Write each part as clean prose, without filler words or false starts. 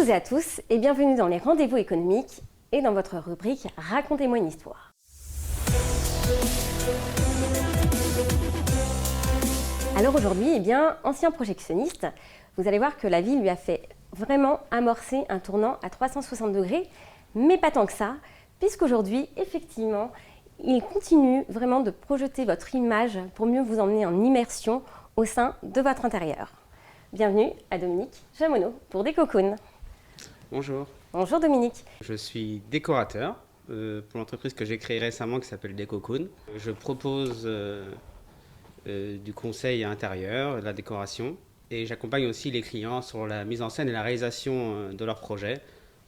toutes et à tous et bienvenue dans les rendez-vous économiques et dans votre rubrique « Racontez-moi une histoire ». Alors aujourd'hui, ancien projectionniste, vous allez voir que la vie lui a fait vraiment amorcer un tournant à 360 degrés, mais pas tant que ça, puisqu'aujourd'hui, effectivement, il continue vraiment de projeter votre image pour mieux vous emmener en immersion au sein de votre intérieur. Bienvenue à Dominique Jamonneau pour Décocoon. Bonjour. Bonjour Dominique. Je suis décorateur pour l'entreprise que j'ai créée récemment qui s'appelle Décocoon. Je propose du conseil intérieur, de la décoration, et j'accompagne aussi les clients sur la mise en scène et la réalisation de leurs projets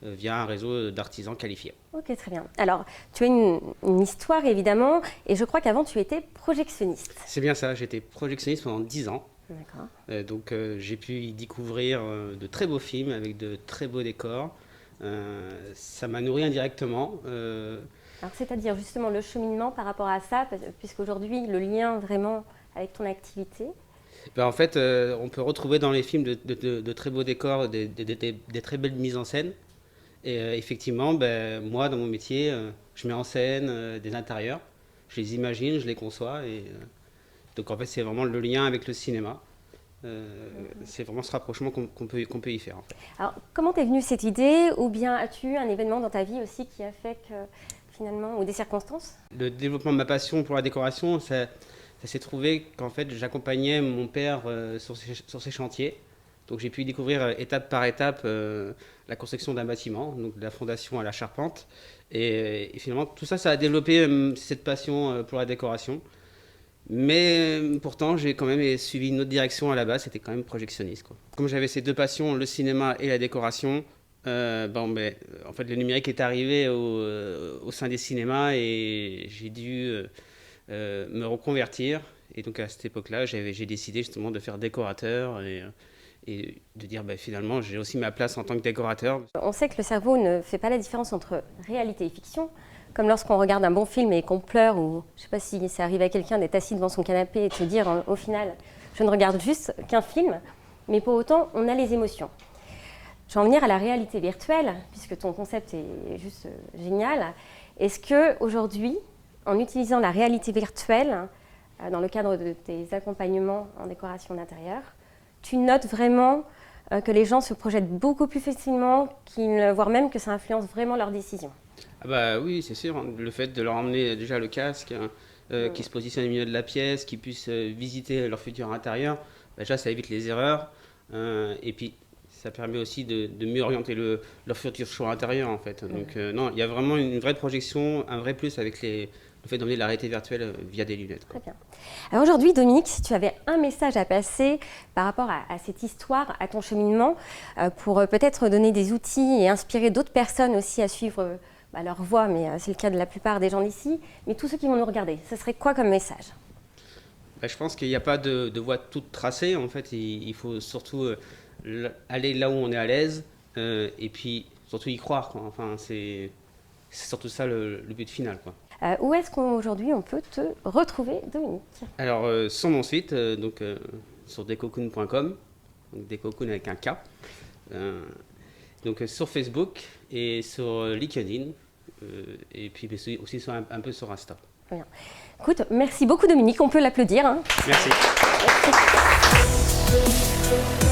via un réseau d'artisans qualifiés. Ok, très bien. Alors, tu as une histoire évidemment, et je crois qu'avant tu étais projectionniste. C'est bien ça, j'étais projectionniste pendant 10 ans. D'accord. Donc j'ai pu y découvrir de très beaux films avec de très beaux décors. Ça m'a nourri indirectement. Alors, c'est-à-dire justement le cheminement par rapport à ça, puisqu'aujourd'hui le lien vraiment avec ton activité. En fait, on peut retrouver dans les films de très beaux décors, des très belles mises en scène. Et effectivement, moi, dans mon métier, je mets en scène des intérieurs. Je les imagine, je les conçois. Donc en fait, c'est vraiment le lien avec le cinéma. C'est vraiment ce rapprochement qu'on peut y faire. En fait. Alors, comment t'es venue cette idée? Ou bien as-tu eu un événement dans ta vie aussi qui a fait que finalement, ou des circonstances? Le développement de ma passion pour la décoration, ça s'est trouvé qu'en fait, j'accompagnais mon père sur ses chantiers. Donc j'ai pu découvrir étape par étape la construction d'un bâtiment, donc de la fondation à la charpente. Et finalement, tout ça, ça a développé cette passion pour la décoration. Mais pourtant, j'ai quand même suivi une autre direction à la base, c'était quand même projectionniste, quoi. Comme j'avais ces deux passions, le cinéma et la décoration, en fait, le numérique est arrivé au sein des cinémas et j'ai dû me reconvertir. Et donc à cette époque-là, j'ai décidé justement de faire décorateur et de dire finalement j'ai aussi ma place en tant que décorateur. On sait que le cerveau ne fait pas la différence entre réalité et fiction, comme lorsqu'on regarde un bon film et qu'on pleure, ou je ne sais pas si ça arrive à quelqu'un d'être assis devant son canapé et de se dire au final je ne regarde juste qu'un film, mais pour autant on a les émotions. Je vais en venir à la réalité virtuelle, puisque ton concept est juste génial. Est-ce qu'aujourd'hui, en utilisant la réalité virtuelle dans le cadre de tes accompagnements en décoration d'intérieur, tu notes vraiment que les gens se projettent beaucoup plus facilement, voire même que ça influence vraiment leurs décisions? Oui, c'est sûr. Le fait de leur emmener déjà le casque, qui se positionne au milieu de la pièce, qu'ils puissent visiter leur futur intérieur, déjà ça évite les erreurs. Et puis ça permet aussi de mieux orienter leur futur choix intérieur en fait. Donc non, il y a vraiment une vraie projection, un vrai plus avec le fait d'emmener la réalité virtuelle via des lunettes, quoi. Très bien. Alors aujourd'hui, Dominique, si tu avais un message à passer par rapport à cette histoire, à ton cheminement, pour peut-être donner des outils et inspirer d'autres personnes aussi à suivre leur voie, mais c'est le cas de la plupart des gens d'ici, mais tous ceux qui vont nous regarder, ce serait quoi comme message? Je pense qu'il n'y a pas de voie toute tracée. En fait, il faut surtout aller là où on est à l'aise et puis surtout y croire, quoi. Enfin, c'est surtout ça le but final, quoi. Où est-ce qu'aujourd'hui on peut te retrouver, Dominique? Alors, sur mon site, sur decocoon.com, donc Décocoon avec un K, donc sur Facebook et sur LinkedIn, et puis aussi un peu sur Insta. Bien. Écoute, merci beaucoup Dominique, on peut l'applaudir. Hein. Merci. Merci.